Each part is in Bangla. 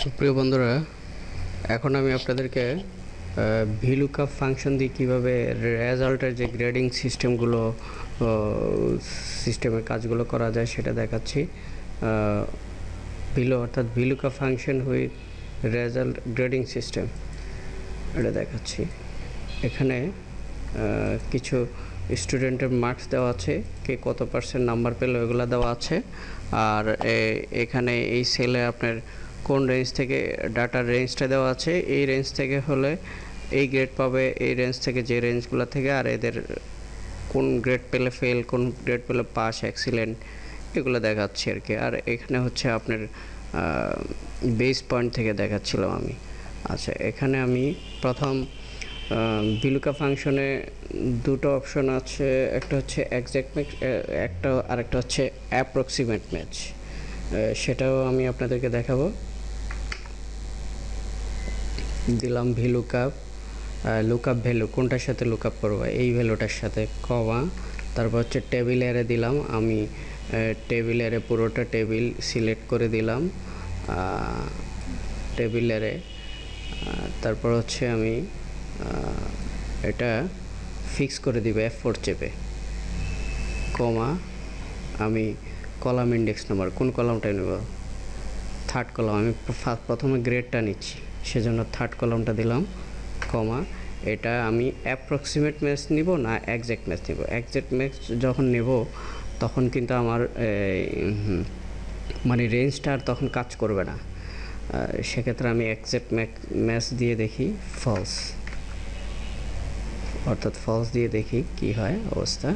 প্রিয় বন্ধুরা, এখন আমি আপনাদেরকে ভিলুকআপ ফাংশন দিয়ে কীভাবে রেজাল্টের যে গ্রেডিং সিস্টেমের কাজগুলো করা যায় সেটা দেখাচ্ছি। অর্থাৎ VLOOKUP function with result grading system এটা দেখাচ্ছি। এখানে কিছু স্টুডেন্টের মার্কস দেওয়া আছে, কে কত % নাম্বার পেলো এগুলো দেওয়া আছে। আর এখানে এই সেলে আপনার কোন রেঞ্জ থেকে ডাটার রেঞ্জটা দেওয়া আছে, এই রেঞ্জ থেকে হলে এই গ্রেড পাবে, এই রেঞ্জ থেকে যে রেঞ্জগুলো থেকে, আর এদের কোন গ্রেড পেলে ফেল, কোন গ্রেড পেলে পাস, এক্সিলেন্ট, এগুলো দেখাচ্ছি আর কি। আর এখানে হচ্ছে আপনার বেস পয়েন্ট থেকে দেখাচ্ছিলাম আমি। আচ্ছা, এখানে আমি প্রথম ভিলুকআপ ফাংশনে দুটো অপশন আছে, একটা হচ্ছে এক্সাক্ট ম্যাচ, আরেকটা হচ্ছে অ্যাপ্রক্সিমেট ম্যাচ। সেটাও আমি আপনাদেরকে দেখাবো। দিলাম ভিলুকআপ, লুকআপ ভ্যালু কোনটার সাথে লুকআপ করবো, এই ভ্যালুটার সাথে, কমা, তারপর হচ্ছে টেবিল অ্যারে দিলাম। আমি টেবিল অ্যারে পুরোটা টেবিল সিলেক্ট করে দিলাম, টেবিল অ্যারে। তারপর হচ্ছে আমি এটা ফিক্স করে দিব F4 চেপে, কমা, আমি কলাম ইন্ডেক্স নাম্বার কোন কলামটা নেব, থার্ড কলাম। আমি প্রথমে গ্রেডটা নিচ্ছি, সেজন্য থার্ড কলামটা দিলাম, কমা। এটা আমি অ্যাপ্রক্সিমেট ম্যাচ নিব না এক্স্যাক্ট ম্যাচ নিব। এক্স্যাক্ট ম্যাচ যখন নেব তখন কিন্তু আমার মানে রেঞ্জটা আর তখন কাজ করবে না। সেক্ষেত্রে আমি এক্স্যাক্ট ম্যাচ দিয়ে দেখি ফলস, অর্থাৎ ফলস দিয়ে দেখি কি হয় অবস্থা।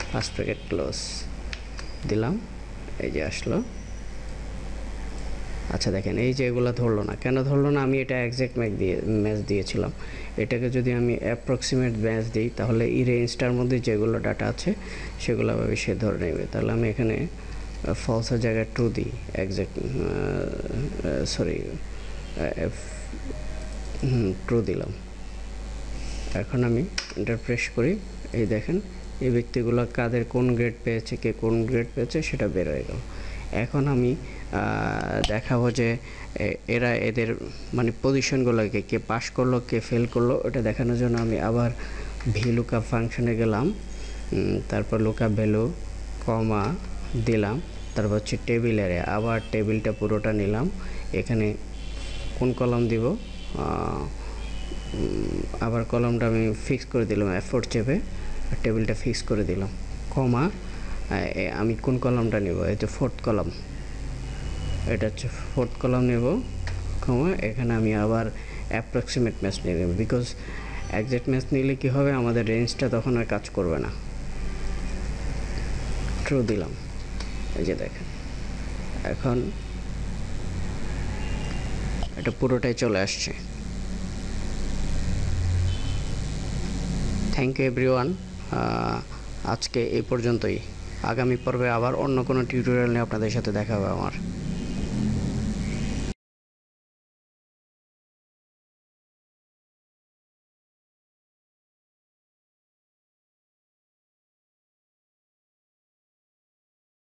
ফার্স্ট ব্র্যাকেট ক্লোজ দিলাম, এই যে আসলো। আচ্ছা দেখেন, এই যে এগুলো ধরলো না, কেন ধরলো না? আমি এটা এক্স্যাক্ট ম্যাচ দিয়েছিলাম। এটাকে যদি আমি অ্যাপ্রক্সিমেট ম্যাচ দিই তাহলে এই রেঞ্জটার মধ্যে যেগুলো ডাটা আছে সেগুলো সে ধরে নেবে। তাহলে আমি এখানে ফলসের জায়গায় ট্রু দিই, ট্রু দিলাম। এখন আমি এন্টার প্রেস করি, এই দেখেন এই ব্যক্তিগুলো কাদের কোন গ্রেড পেয়েছে, কে কোন গ্রেড পেয়েছে সেটা বের হয়ে গেল। এখন আমি দেখাবো যে এদের মানে পজিশনগুলোকে, কে পাস করলো, কে ফেল করলো, ওটা দেখানোর জন্য আমি আবার ভিলুকআপ ফাংশনে গেলাম। তারপর লুকআপ ভ্যালু, কমা দিলাম, তারপর হচ্ছে টেবিল অ্যারে, আবার টেবিলটা পুরোটা নিলাম। এখানে কোন কলাম দিব, আবার কলামটা আমি ফিক্স করে দিলাম F4 চেপে, আর টেবিলটা ফিক্স করে দিলাম, কমা। আমি কোন কলামটা নেব, এই যে ফোর্থ কলাম, এটা হচ্ছে ফোর্থ কলাম নেব, কমা। এখানে আমি আবার অ্যাপ্রক্সিমেট ম্যাচ নিয়ে নেব, বিকজ এক্স্যাক্ট ম্যাচ নিলে কি হবে, আমাদের রেঞ্জটা তখন আর কাজ করবে না। ট্রু দিলাম, এই যে দেখেন এখন এটা পুরোটাই চলে আসছে। Thank you everyone. আজকে এই পর্যন্তই। আগামী পর্বে আবার অন্য কোনো টিউটোরিয়াল নিয়ে আপনাদের সাথে দেখা হবে আমার।